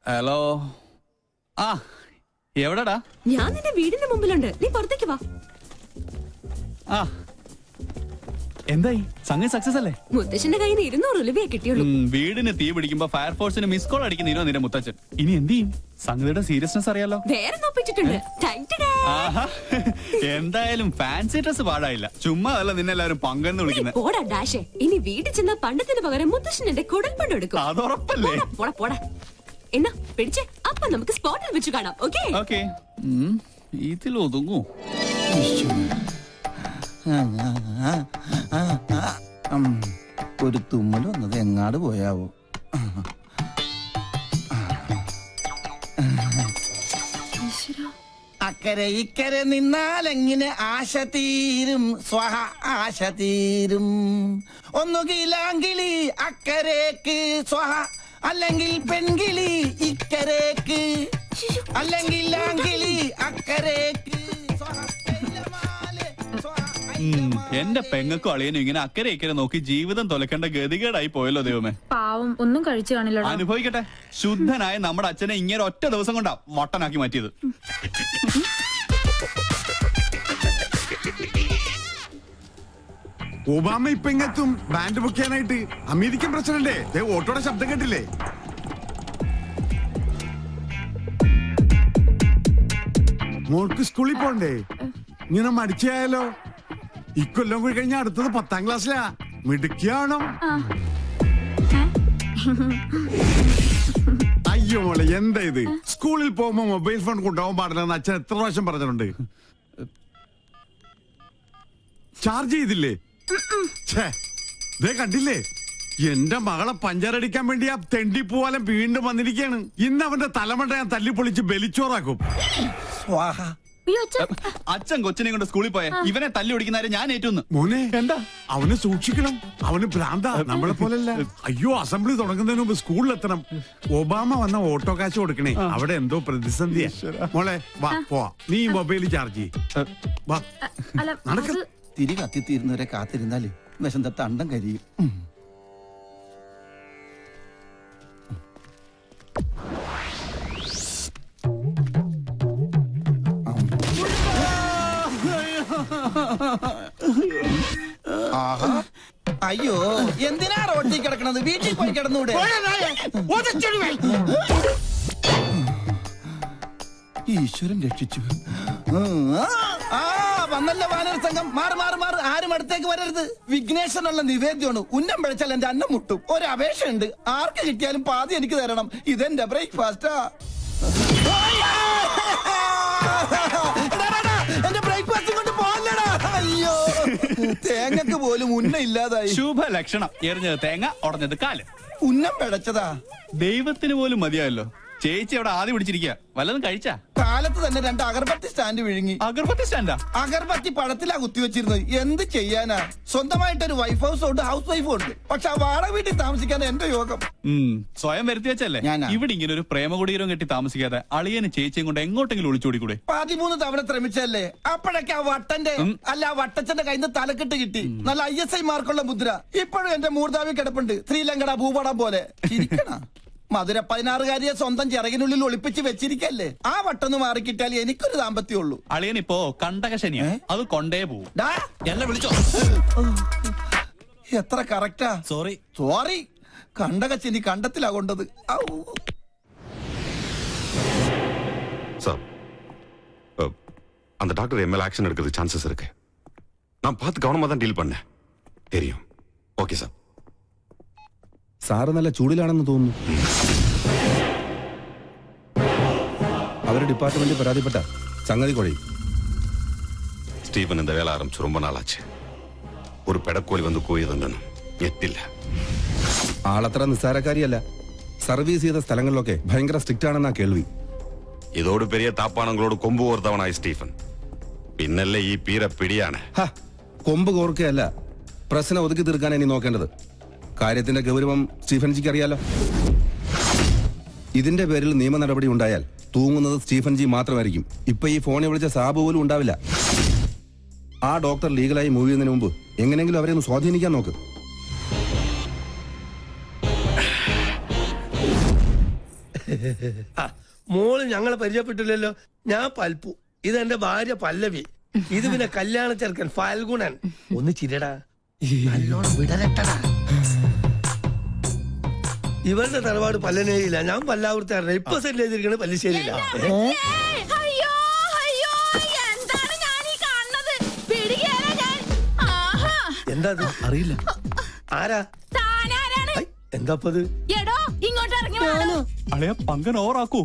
Hello. ആ എവിടെടാ? ഞാൻ നിന്റെ വീടിന്റെ മുമ്പിലുണ്ട്, നീ പുറത്തേക്ക് വാ. ആ എന്തായി? സംഗതി സക്സസ് അല്ലേ? മുത്തച്ഛന്റെ കയ്യിൽ നിന്ന് 200 രൂപയെ കിട്ടിയുള്ളൂ. വീടിന് തീ പിടിക്കുമ്പോ ഫയർഫോഴ്സിന് മിസ് കോൾ അടിക്കുന്നോ നിന്റെ മുത്തച്ഛൻ? ഇനി എന്ത് ചെയ്യും? സംഗതിയുടെ സീരിയസ്നെസ് അറിയാലോ. വേറെ നോപ്പിച്ചിട്ടുണ്ട്. എന്തായാലും ഫാൻസി ഡ്രസ് പാടായില്ല. ചുമ്മാ അല്ല നിന്നെല്ലാരും പങ്കെന്ന് വിളിക്കുന്നത്. പോടാ ഡാഷേ, ഇനി വീട്ടിൽ ചെന്ന പണ്ടത്തിന് പകരം മുത്തശ്ശൻ എന്റെ കുടൽപ്പണ്ട് എടുക്കും. അതുറപ്പല്ലേ? പോടാ പോടാ. എന്നാ പിടിച്ചേ, അപ്പൊ നമുക്ക് സ്പോട്ടിൽ വെച്ച് കാണാം. Okay okay. ഇതിൽ ഒതുങ്ങൂ. ഒരു തുമ്മൽ വന്നത് എങ്ങാട് പോയാവോ? അക്കരെ ഇക്കരെ നിന്നാലെങ്ങനെ ആശ തീരും, സ്വഹ ആശ തീരും. ഒന്നുകിലാങ്കിളി അക്കരേക്ക് സ്വഹ, അല്ലെങ്കിൽ പെൺകിളി ഇക്കരേക്ക്, അല്ലെങ്കിൽ ആങ്കിളി അക്കരേക്ക്. എന്റെ പെങ്ങൾക്കും അളിയനും ഇങ്ങനെ അക്കരെ ഇക്കരെ നോക്കി ജീവിതം തൊലക്കേണ്ട ഗതികേടായി പോയല്ലോ ദൈവമേ. പാവം, ഒന്നും കഴിച്ചു കാണില്ല. അനുഭവിക്കട്ടെ. ശുദ്ധനായ നമ്മുടെ അച്ഛനെ ഇങ്ങനെ ഒറ്റ ദിവസം കൊണ്ടാ മൊട്ടനാക്കി മാറ്റിയത്. ഒബാമ ഇപ്പൊ ഇങ്ങെത്തും ബാൻഡ് ബുക്ക് ചെയ്യാനായിട്ട്. അമേരിക്കൻ പ്രസിഡന്റ് ഓട്ടോയുടെ ശബ്ദം കേട്ടില്ലേ? മോൾക്ക് സ്കൂളിൽ പോണ്ടേ? ഇങ്ങനെ മടിച്ചായാലോ? ഇക്കൊല്ലം കൂടി കഴിഞ്ഞാൽ അടുത്തത് 10ാം ക്ലാസ്സിലാ. മിടുക്കിയാണോ? അയ്യോ മോളെ, എന്താ ഇത്? സ്കൂളിൽ പോകുമ്പോ മൊബൈൽ ഫോൺ കൊണ്ടുപോകാൻ പാടില്ലെന്ന് അച്ഛൻ എത്ര പ്രാവശ്യം പറഞ്ഞിട്ടുണ്ട്. ചാർജ് ചെയ്തില്ലേ? കണ്ടില്ലേ? എന്റെ മകളെ പഞ്ചറടിക്കാൻ വേണ്ടി ആ തെണ്ടി പൂവാലം വീണ്ടും വന്നിരിക്കുകയാണ്. ഇന്ന് അവന്റെ തലമണ്ട ഞാൻ തല്ലിപ്പൊളിച്ച് ബലിച്ചോറാക്കും. അച്ഛൻ കൊച്ചിനെ കൊണ്ട് സ്കൂളിൽ പോയ ഇവനെ തല്ലി ഓടിക്കുന്നവരെ ഞാൻ ഏറ്റുന്നു. മോനെ എന്താ? അവനെ സൂക്ഷിക്കണം, അവന് ഭ്രാന്ത, നമ്മളെ പോലല്ല. അയ്യോ, അസംബ്ലി തുടങ്ങുന്നതിന് മുമ്പ് സ്കൂളിലെത്തണം. ഒബാമ വന്ന ഓട്ടോ കാശ് കൊടുക്കണേ, അവിടെ എന്തോ പ്രതിസന്ധിയാ. മോളെ വാ പോവാ, നീ മൊബൈൽ ചാർജ് ചെയ്യ്. വാ നടക്ക. തിരി കത്തിത്തീരുന്നവരെ കാത്തിരുന്നാല് വിശന്ത തണ്ടം കരിയും. അയ്യോ, എന്തിനാ റോട്ടിൽ കിടക്കണത്? വീട്ടിൽ പോയി കിടന്നൂടെ? ഈശ്വരൻ രക്ഷിച്ചു. വന്നല്ല വാനര സംഘം. മാറ് മാറ് മാറ്, ആരും അടുത്തേക്ക് വരരുത്. വിഘ്നേശ്വരനുള്ള നിവേദ്യമാണ്. ഉന്നം പിഴച്ചാൽ എന്റെ അന്നം മുട്ടും. ഒരു അപേക്ഷയുണ്ട്, ആർക്ക് കിട്ടിയാലും പാതി എനിക്ക് തരണം. ഇതെന്റെ ബ്രേക്ക്ഫാസ്റ്റാ. എന്റെ ബ്രേക്ക്ഫാസ്റ്റ് കൊണ്ട് പോകല്ലടാ. അയ്യോ, തേങ്ങക്ക് പോലും ഉന്നം ഇല്ലാതായി. ശുഭ ലക്ഷണം. എറിഞ്ഞത് തേങ്ങ, ഉടഞ്ഞത് കാല്. ഉന്നം പിഴച്ചതാ. ദൈവത്തിന് പോലും മതിയായല്ലോ. ചേച്ചി അവിടെ ആദ്യം പിടിച്ചിരിക്കുക. വല്ലതും കഴിച്ചാ? കാലത്ത് തന്നെ 2 അഗർബത്തി സ്റ്റാൻഡ് വിഴുങ്ങി. അഗർബത്തി സ്റ്റാൻഡാ? അഗർബത്തി പഴത്തിലാ കുത്തിവെച്ചിരുന്നത്. എന്ത് ചെയ്യാനാ? സ്വന്തമായിട്ടൊരു വൈഫ് ഹൗസ് ഉണ്ട്, ഹൗസ് വൈഫും ഉണ്ട്. പക്ഷെ ആ വാടക വീട്ടിൽ താമസിക്കാൻ എന്റെ യോഗം. സ്വയം വരുത്തി വെച്ചല്ലേ? ഇവിടെ ഇങ്ങനെ ഒരു പ്രേമകുടീരം കെട്ടി താമസിക്കാതെ അളിയന് ചേച്ചിയും കൊണ്ട് എങ്ങോട്ടെങ്കിലും ഒളിച്ചോടിക്കൂടെ? 13 തവണ ശ്രമിച്ചല്ലേ? അപ്പോഴൊക്കെ ആ വട്ടന്റെ അല്ല ആ വട്ടച്ചന്റെ കയ്യിൽ നിന്ന് തലക്കെട്ട് കിട്ടി. നല്ല ISI മാർക്കുള്ള മുദ്ര ഇപ്പോഴും എന്റെ മൂർധാവി കിടപ്പുണ്ട്. ശ്രീലങ്കട ഭൂപടം പോലെ. ഇരിക്കണ മധുര 16കാരിയെ സ്വന്തം ചിറകിനുള്ളിൽ ഒളിപ്പിച്ച് വെച്ചിരിക്കല്ലേ? ആ വട്ടൊന്ന് മാറിക്കിട്ടാൽ എനിക്കൊരു ദാമ്പത്യമുള്ളൂ. അളിയനിപ്പോ കണ്ടകശനിയാ, അത് കൊണ്ടേ പോവും. എന്നെ വിളിച്ചോ? എത്ര കറക്റ്റാ. Sorry sorry. കണ്ടകശനി കണ്ടത്തിലാ കൊണ്ടത്. சார், அந்த டாக்டர் எம்எல் ஆக்ஷன் எடுக்கிறது சான்சஸ் இருக்கு. நான் பார்த்து கவனமா தான் டீல் பண்ணேன். தெரியும். Okay sir. സാറ് നല്ല ചൂടിലാണെന്ന് തോന്നുന്നു. അവരുടെ ഡിപ്പാർട്ട്മെന്റ് പരാതിപ്പെട്ട സംഗതി കുഴയും. സ്റ്റീഫൻ இந்த வேலை ஆரம்பிச்சு ரொம்ப நாளாச்சு. ഒരു പെടക്കോലി വന്ന് കൂയതെന്നും ഞെട്ടില്ല. ആളത്ര നിസ്സാരക്കാരിയല്ല. സർവീസ് ചെയ്ത സ്ഥലങ്ങളിലൊക്കെ ഭയങ്കര സ്ട്രിക്റ്റ് ആണെന്നാ കേൾവി. ഇതോട് പെരിയ താപ്പാണങ്ങളോട് കൊമ്പ് കോർത്തവനായി സ്റ്റീഫൻ. പിന്നല്ലേ ഈ പീര പിടിയാണ്. കൊമ്പ് കോർക്കുകയല്ല, പ്രശ്നം ഒതുക്കി തീർക്കാൻ ഇനി നോക്കേണ്ടത്. കാര്യത്തിന്റെ ഗൗരവം സ്റ്റീഫൻജിക്ക് അറിയാലോ. ഇതിന്റെ പേരിൽ നിയമ നടപടി ഉണ്ടായാൽ തൂങ്ങുന്നത് സ്റ്റീഫൻ ജി മാത്രമായിരിക്കും. ഇപ്പൊ ഈ ഫോണിൽ വിളിച്ച സാബ് പോലും ഉണ്ടാവില്ല. ആ ഡോക്ടർ ലീഗലായി മൂവ് ചെയ്യുന്നതിന് മുമ്പ് എങ്ങനെയെങ്കിലും അവരെ ഒന്ന് സ്വാധീനിക്കാൻ നോക്ക്. മോള് ഞങ്ങളെ പരിചയപ്പെട്ടില്ലല്ലോ. ഞാൻ പൽപ്പു, ഇതെന്റെ ഭാര്യ പല്ലവി, ഇത് പിന്നെ കല്യാണ ചെറുക്കൻ ഫാൽഗുണൻ. ഒന്ന് ചിരടാ, നല്ലോണം വിടരട്ടടാ. ഇവരുടെ തറവാട് പല്ലനേരിയില്ല, ഞാൻ പല്ലാവൂർത്താറില്ല. ഇപ്പൊ സെറ്റിൽ ചെയ്തിരിക്കണ പല്ലിശ്ശേരിയില്ല. എന്താ അറിയില്ല. ആരാ? എന്താപ്പത്? അളിയ പങ്കൻ ഓവറാക്കൂ.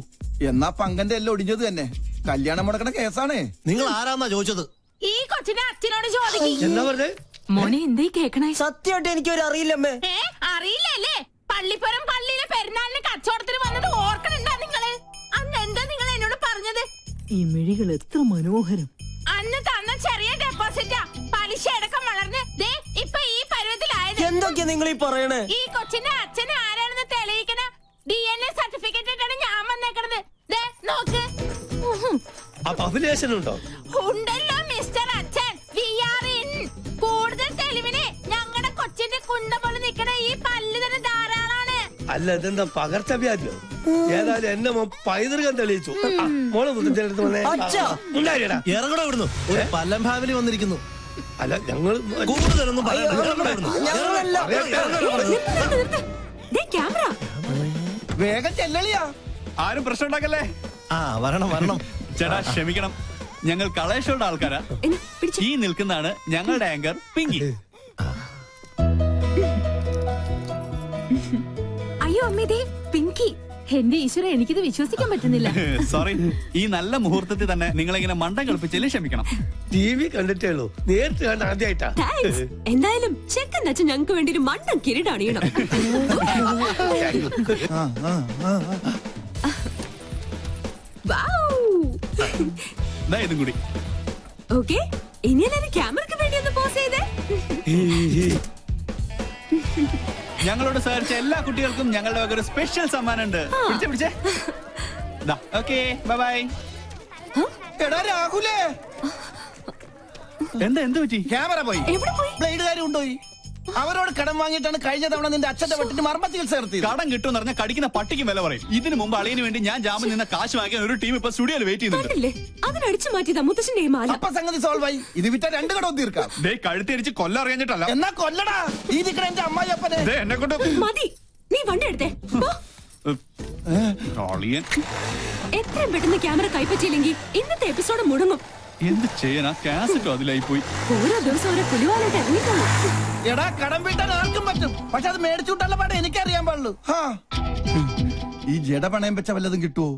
എന്നാ പങ്കന്റെ എല്ലാം ഒടിഞ്ഞത് തന്നെ. കല്യാണം മുടക്കണ കേസാണ്. നിങ്ങൾ ആരാന്നാ ചോദിച്ചത്? ഈ കൊച്ചിനെ അച്ഛനോട് ചോദിക്കും. എന്താ പറഞ്ഞേ? മോനെ എന്തേ കേക്കണേ? സത്യമായിട്ട് എനിക്കൊരു അറിയില്ലമ്മേ. അറിയില്ലല്ലേ? പള്ളിപ്പുറം പള്ളിയിലെ പെരുന്നാളിന് കച്ചവടത്തിന് വന്നത് ഓർക്കണുണ്ടാ നിങ്ങള്? അന്ന് എന്താ നിങ്ങൾ എന്നോട് പറഞ്ഞത്? ഈ മിഴികൾ എത്ര മനോഹരം. അന്ന് തന്ന ചെറിയ ഡെപ്പോസിറ്റാ പലിശ അടക്കം വളർന്ന് ദേ ഇപ്പൊ ഈ പരുവത്തിലായത്. എന്തൊക്കെയാ നിങ്ങൾ ഈ പറയണേ? ഈ കൊച്ചിന്റെ അച്ഛന് ആരാണെന്ന് തെളിയിക്കണ DNA സർട്ടിഫിക്കറ്റ് ഇട്ടാണ് ഞാൻ വന്നേക്കണത്. ദേ നോക്ക്. അപ്പൊ അഭിലേഷൻ ഉണ്ടോ? ഉണ്ടല്ലോ മിസ്റ്റർ അച്ഛൻ. We are in. കൂടുതൽ തെളിവിന് ഞങ്ങളുടെ കൊച്ചിന്റെ കുണ്ട പോലെ നിക്കണ ഈ പല്ല് തന്നെ ധാരാളാണ്. അല്ല, ഇതെന്താ പകർച്ചവ്യാധിയോ? ഏതായാലും എന്നെ പൈതൃകം തെളിയിച്ചു. മോളെ മുത്തച്ഛനടുത്ത് വന്നേ. ഉണ്ടായിടാ, ഇറങ്ങണോ ഇവിടുന്നു? ഒരു പല്ലം ഫാമിലി വന്നിരിക്കുന്നു. അല്ല ഞങ്ങൾ കൂടുതലൊന്നും പറയണ്ട. ക്യാമറ വേഗം ചെല്ലളിയാ. ആരും പ്രശ്നം ഉണ്ടാക്കല്ലേ. ആ വരണം വരണം. ചേട്ടാ ക്ഷമിക്കണം, ഞങ്ങൾ കളേഷോയുടെ ആൾക്കാരാ. ഈ നിൽക്കുന്നതാണ് ഞങ്ങളുടെ ആങ്കർ പിങ്കി. അയ്യോ അമ്മേ, പിങ്കി. എന്റെ ഈശ്വര, എനിക്കിത് വിശ്വസിക്കാൻ പറ്റുന്നില്ല. സോറി, ഈ നല്ല മുഹൂർത്തത്തിൽ തന്നെ നിങ്ങളിങ്ങനെ മണ്ടം കളിപ്പിച്ചതിൽ ക്ഷമിക്കണം. TV കണ്ടിട്ടേ ഉള്ളൂ, നേരിട്ട് കണ്ട ആദ്യമായിട്ടാ. എന്തായാലും ചെക്കൻ അച്ഛൻ ഞങ്ങൾക്ക് വേണ്ടി ഒരു മണ്ടൻ കിരീടണിയണം. ഇതും കൂടി. ഓക്കെ, ഇനി എല്ലാരും ക്യാമറക്ക് വേണ്ടി ഒന്ന് പോസ് ചെയ്തേ. ഞങ്ങളോട് സഹകരിച്ച എല്ലാ കുട്ടികൾക്കും ഞങ്ങളുടെ വക ഒരു സ്പെഷ്യൽ സമ്മാനം ഉണ്ട്. പിടിച്ചേ. Okay, bye bye. എടാ രാഹുലേ, എന്താ എന്ത് പറ്റി? ക്യാമറ പോയി. ബ്ലേഡുകാരും ഉണ്ടോയി. അവരോട് കടം വാങ്ങിയിട്ടാണ് കഴിഞ്ഞ തവണ നിന്റെ അച്ഛന്റെ വെട്ടിന് മർമ്മ ചികിത്സ നടത്തിയത്. കടം കിട്ടുമെന്ന് പറഞ്ഞാൽ കടിക്കുന്ന പട്ടിക്ക് വില പറയും. ഇതിനു മുമ്പ് അളിയന് വേണ്ടി ഞാൻ ജാമ്യം നിന്ന കാശ് വാങ്ങിക്കാൻ ഒരു ടീം ഇപ്പൊ സ്റ്റുഡിയോയിൽ വെയിറ്റ് ചെയ്യുന്നുണ്ട്. അതിനടിച്ചു മാറ്റിയതാ മുത്തശ്ശന്റെ മാല. അപ്പൊ സംഗതി സോൾവ് ആയി. ഇത് വിറ്റ 2 കടവും തീർക്കാം. കഴുത്തിരിച്ച് കൊല്ലം അറിയാഞ്ഞിട്ടല്ല. എന്നാ കൊല്ലടാ. ഈ നിക്കണ എന്റെ അമ്മായിയപ്പനെ. എന്നെ കൊണ്ട് മതി, നീ വണ്ടി എടുത്തേ. എത്രയും പെട്ടെന്ന് ക്യാമറ കൈപ്പറ്റിയില്ലെങ്കിൽ ഇന്നത്തെ എപ്പിസോഡ് മുടങ്ങും. എന്ത് ചെയ്യാനാ? കാസറ്റോ അതിലായി പോയി. ഓരോ ദിവസം ഓരോ പുലിവാലായിട്ട് ഇറങ്ങിക്കോളൂ. എടാ കടം വീട്ടാൻ ആർക്കും പറ്റും, പക്ഷെ അത് മേടിച്ചുവിട്ടുള്ള പാടെ എനിക്കറിയാൻ പാടുള്ളൂ. ഈ ജഡ പണയം വെച്ച വല്ലതും കിട്ടുവോ?